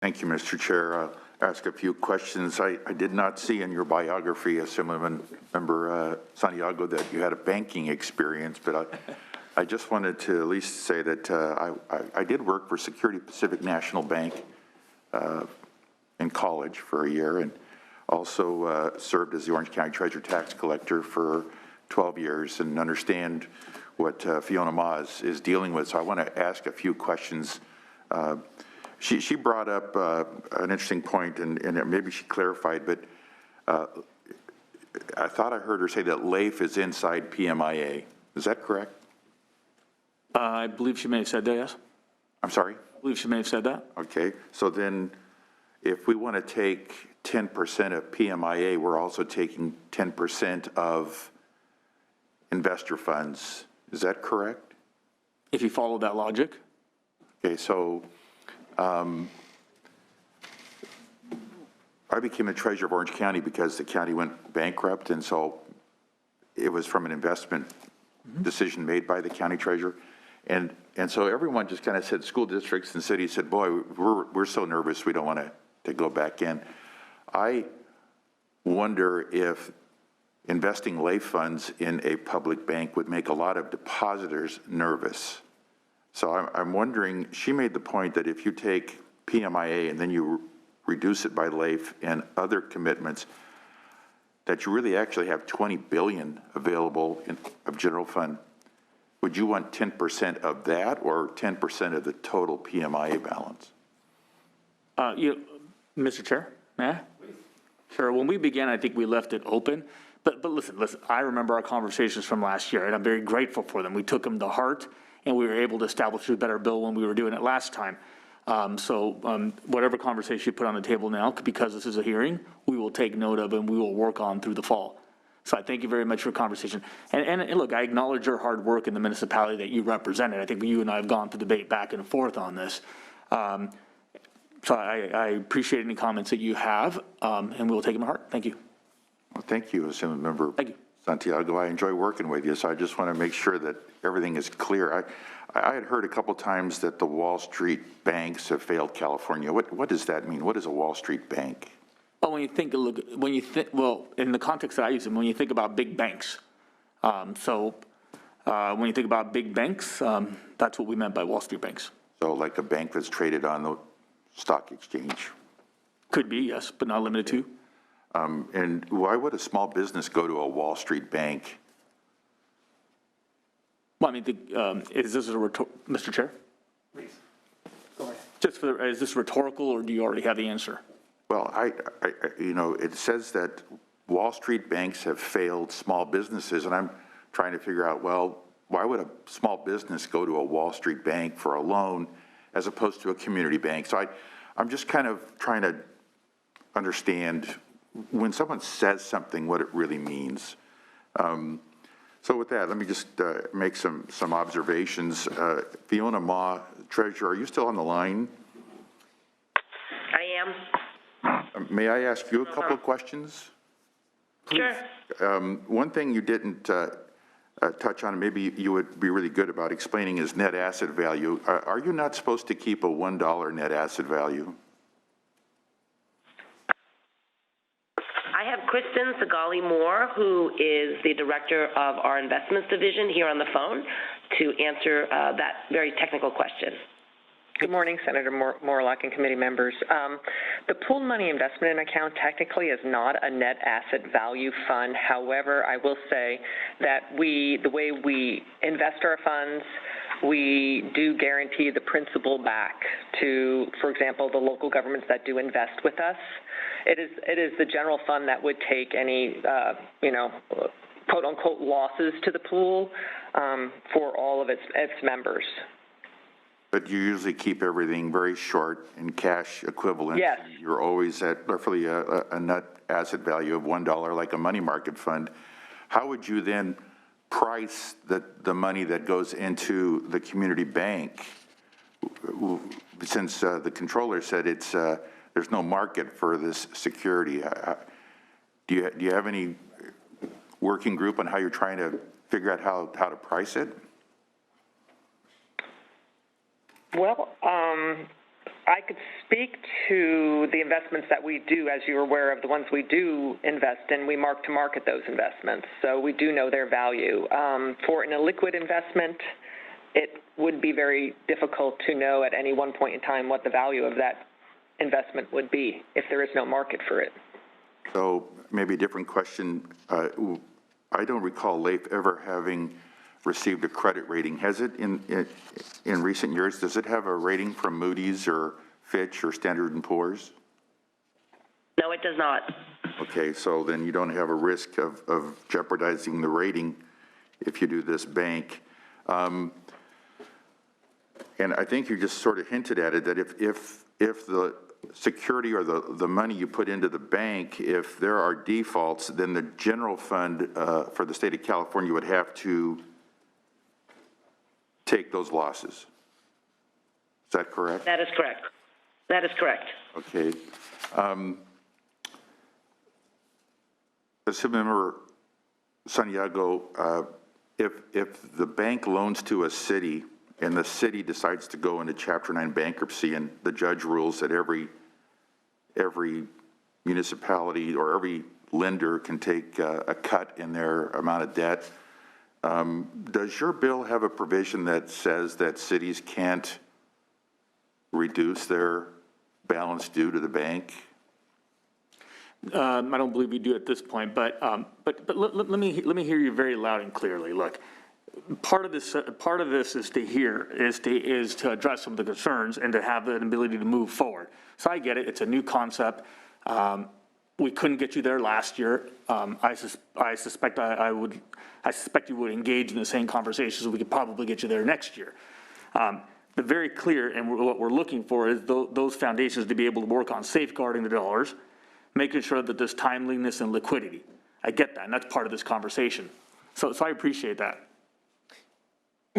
Thank you, Mr. Chair. I'll ask a few questions. I did not see in your biography, Assemblymember Santiago, that you had a banking experience, but I just wanted to at least say that I did work for Security Pacific National Bank in college for a year, and also served as the Orange County Treasurer Tax Collector for 12 years and understand what Fiona Ma is dealing with. So I want to ask a few questions. She brought up an interesting point, and maybe she clarified, but I thought I heard her say that LAIF is inside PMIA. Is that correct? I believe she may have said that, yes. I'm sorry? I believe she may have said that. Okay, so then if we want to take 10% of PMIA, we're also taking 10% of investor funds. Is that correct? If you follow that logic. Okay, so I became the treasurer of Orange County because the county went bankrupt, and so it was from an investment decision made by the county treasurer. And so everyone just kind of said, school districts and cities said, boy, we're so nervous, we don't want to go back in. I wonder if investing LAIF funds in a public bank would make a lot of depositors nervous. So I'm wondering, she made the point that if you take PMIA and then you reduce it by LAIF and other commitments, that you really actually have 20 billion available of general fund. Would you want 10% of that or 10% of the total PMIA balance? Mr. Chair, may I? Sure, when we began, I think we left it open. But listen, I remember our conversations from last year, and I'm very grateful for them. We took them to heart, and we were able to establish a better bill when we were doing it last time. Whatever conversation you put on the table now, because this is a hearing, we will take note of and we will work on through the fall. So I thank you very much for your conversation. And look, I acknowledge your hard work in the municipality that you represented. I think you and I have gone through debate back and forth on this. So I appreciate any comments that you have, and we'll take them to heart. Thank you. Well, thank you, Assemblymember Santiago. I enjoy working with you, so I just want to make sure that everything is clear. I had heard a couple times that the Wall Street banks have failed California. What does that mean? What is a Wall Street bank? Well, when you think, well, in the context that I use them, when you think about big banks, when you think about big banks, that's what we meant by Wall Street banks. So like a bank that's traded on the stock exchange? Could be, yes, but not limited to. And why would a small business go to a Wall Street bank? Well, I mean, is this Mr. Chair? Please, go ahead. Is this rhetorical, or do you already have the answer? Well, it says that Wall Street banks have failed small businesses, and I'm trying to figure out, well, why would a small business go to a Wall Street bank for a loan as opposed to a community bank? So I'm just kind of trying to understand when someone says something, what it really means. So with that, let me just make some observations. Fiona Ma, Treasurer, are you still on the line? I am. May I ask you a couple of questions? Sure. One thing you didn't touch on, maybe you would be really good about explaining, is net asset value. Are you not supposed to keep a $1 net asset value? I have Kristen Segali-Moore, who is the director of our investments division, here on the phone to answer that very technical question. Good morning, Senator Moorlach and committee members. The pooled money investment account technically is not a net asset value fund. However, I will say that the way we invest our funds, we do guarantee the principal back to, for example, the local governments that do invest with us. It is the general fund that would take any, quote unquote losses to the pool for all of its members. But you usually keep everything very short in cash equivalent. Yes. You're always at roughly a net asset value of $1, like a money market fund. How would you then price the money that goes into the community bank, since the controller said there's no market for this security? Do you have any working group on how you're trying to figure out how to price it? Well, I could speak to the investments that we do, as you're aware of, the ones we do invest in, we mark to market those investments, so we do know their value. For an illiquid investment, it would be very difficult to know at any one point in time what the value of that investment would be if there is no market for it. So maybe a different question. I don't recall LAIF ever having received a credit rating. Has it in recent years? Does it have a rating from Moody's or Fitch or Standard & Poor's? No, it does not. Okay, so then you don't have a risk of jeopardizing the rating if you do this bank. And I think you just sort of hinted at it, that if the security or the money you put into the bank, if there are defaults, then the general fund for the state of California would have to take those losses. Is that correct? That is correct. That is correct. Okay. Assemblymember Santiago, if the bank loans to a city and the city decides to go into Chapter 9 bankruptcy and the judge rules that every municipality or every lender can take a cut in their amount of debt, does your bill have a provision that says that cities can't reduce their balance due to the bank? I don't believe we do at this point, but let me hear you very loud and clearly. Look, part of this is to address some of the concerns and to have an ability to move forward. So I get it. It's a new concept. We couldn't get you there last year. I suspect you would engage in the same conversations. We could probably get you there next year. But very clear, and what we're looking for is those foundations to be able to work on safeguarding the dollars, making sure that there's timeliness and liquidity. I get that, and that's part of this conversation. So I appreciate that.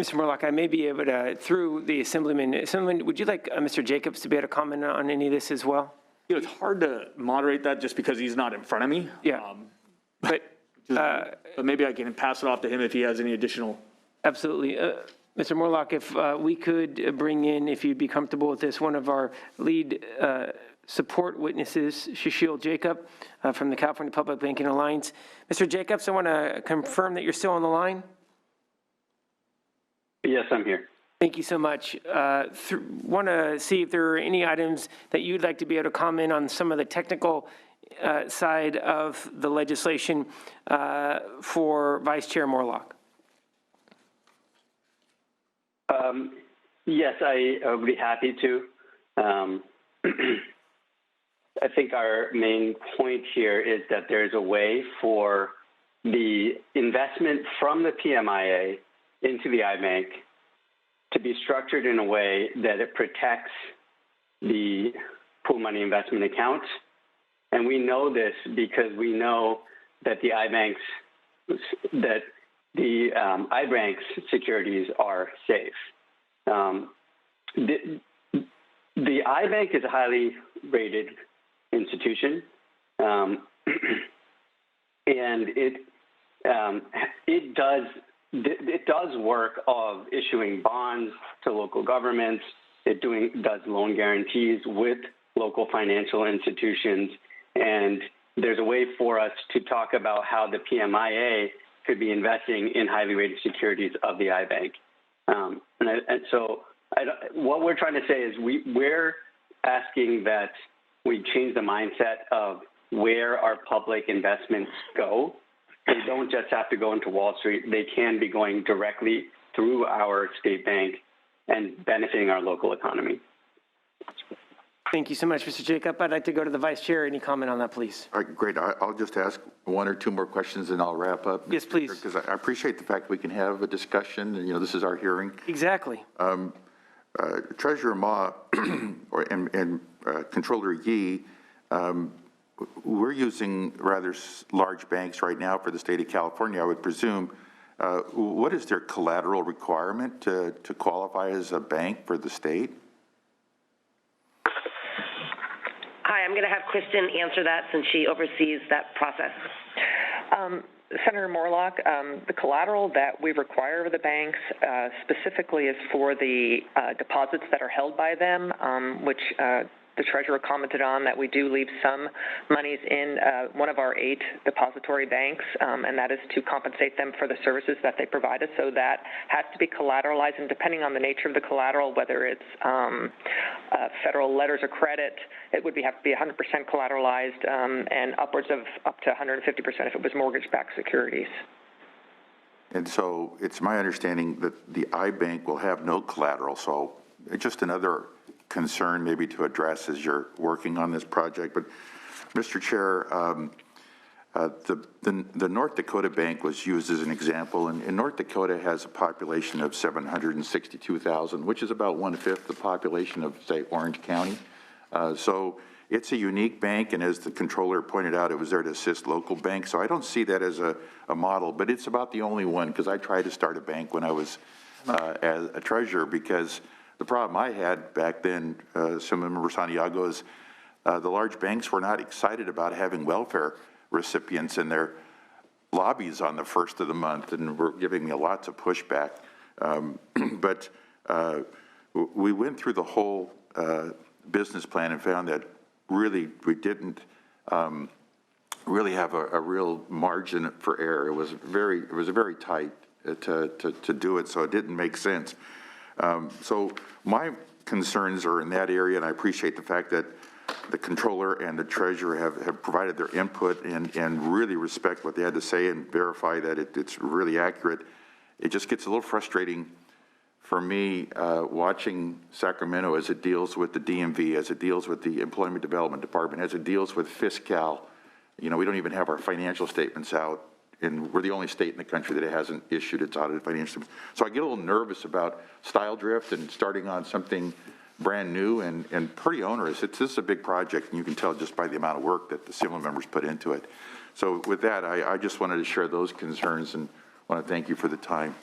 Mr. Moorlach, I may be able to, through the Assemblyman, would you like Mr. Jacobs to be able to comment on any of this as well? You know, it's hard to moderate that just because he's not in front of me. Yeah. But maybe I can pass it off to him if he has any additional. Absolutely. Mr. Moorlach, if we could bring in, if you'd be comfortable with this, one of our lead support witnesses, Shashil Jacob from the California Public Banking Alliance. Mr. Jacobs, I want to confirm that you're still on the line. Yes, I'm here. Thank you so much. Want to see if there are any items that you'd like to be able to comment on some of the technical side of the legislation for Vice Chair Moorlach. Yes, I would be happy to. I think our main point here is that there's a way for the investment from the PMIA into the iBank to be structured in a way that it protects the pool money investment account. And we know this because we know that the iBank's securities are safe. The iBank is a highly rated institution, and it does work of issuing bonds to local governments. It does loan guarantees with local financial institutions, and there's a way for us to talk about how the PMIA could be investing in highly rated securities of the iBank. What we're trying to say is we're asking that we change the mindset of where our public investments go. They don't just have to go into Wall Street. They can be going directly through our state bank and benefiting our local economy. Thank you so much, Mr. Jacob. I'd like to go to the Vice Chair. Any comment on that, please? All right, great. I'll just ask one or two more questions and I'll wrap up. Yes, please. Because I appreciate the fact we can have a discussion, and this is our hearing. Exactly. Treasurer Ma and Controller Yee, we're using rather large banks right now for the state of California, I would presume. What is their collateral requirement to qualify as a bank for the state? Hi, I'm going to have Kristen answer that since she oversees that process. Senator Moorlach, the collateral that we require of the banks specifically is for the deposits that are held by them, which the treasurer commented on, that we do leave some monies in one of our 8 depository banks, and that is to compensate them for the services that they provide us. So that has to be collateralized, and depending on the nature of the collateral, whether it's federal letters of credit, it would have to be 100% collateralized, and upwards of up to 150% if it was mortgage-backed securities. And so it's my understanding that the iBank will have no collateral. So it's just another concern maybe to address as you're working on this project. But Mr. Chair, the North Dakota Bank was used as an example, and North Dakota has a population of 762,000, which is about 1/5 the population of, say, Orange County. So it's a unique bank, and as the controller pointed out, it was there to assist local banks. So I don't see that as a model, but it's about the only one, because I tried to start a bank when I was as a treasurer, because the problem I had back then, Member Santiago, is the large banks were not excited about having welfare recipients in their lobbies on the first of the month, and were giving me lots of pushback. But we went through the whole business plan and found that really we didn't really have a real margin for error. It was very tight to do it, so it didn't make sense. So my concerns are in that area, and I appreciate the fact that the controller and the treasurer have provided their input and really respect what they had to say and verify that it's really accurate. It just gets a little frustrating for me watching Sacramento as it deals with the DMV, as it deals with the Employment Development Department, as it deals with Fiscal. You know, we don't even have our financial statements out, and we're the only state in the country that hasn't issued its audited financial statements. So I get a little nervous about style drift and starting on something brand new and pretty onerous. This is a big project, and you can tell just by the amount of work that the civil members put into it. So with that, I just wanted to share those concerns and want to thank you for the time.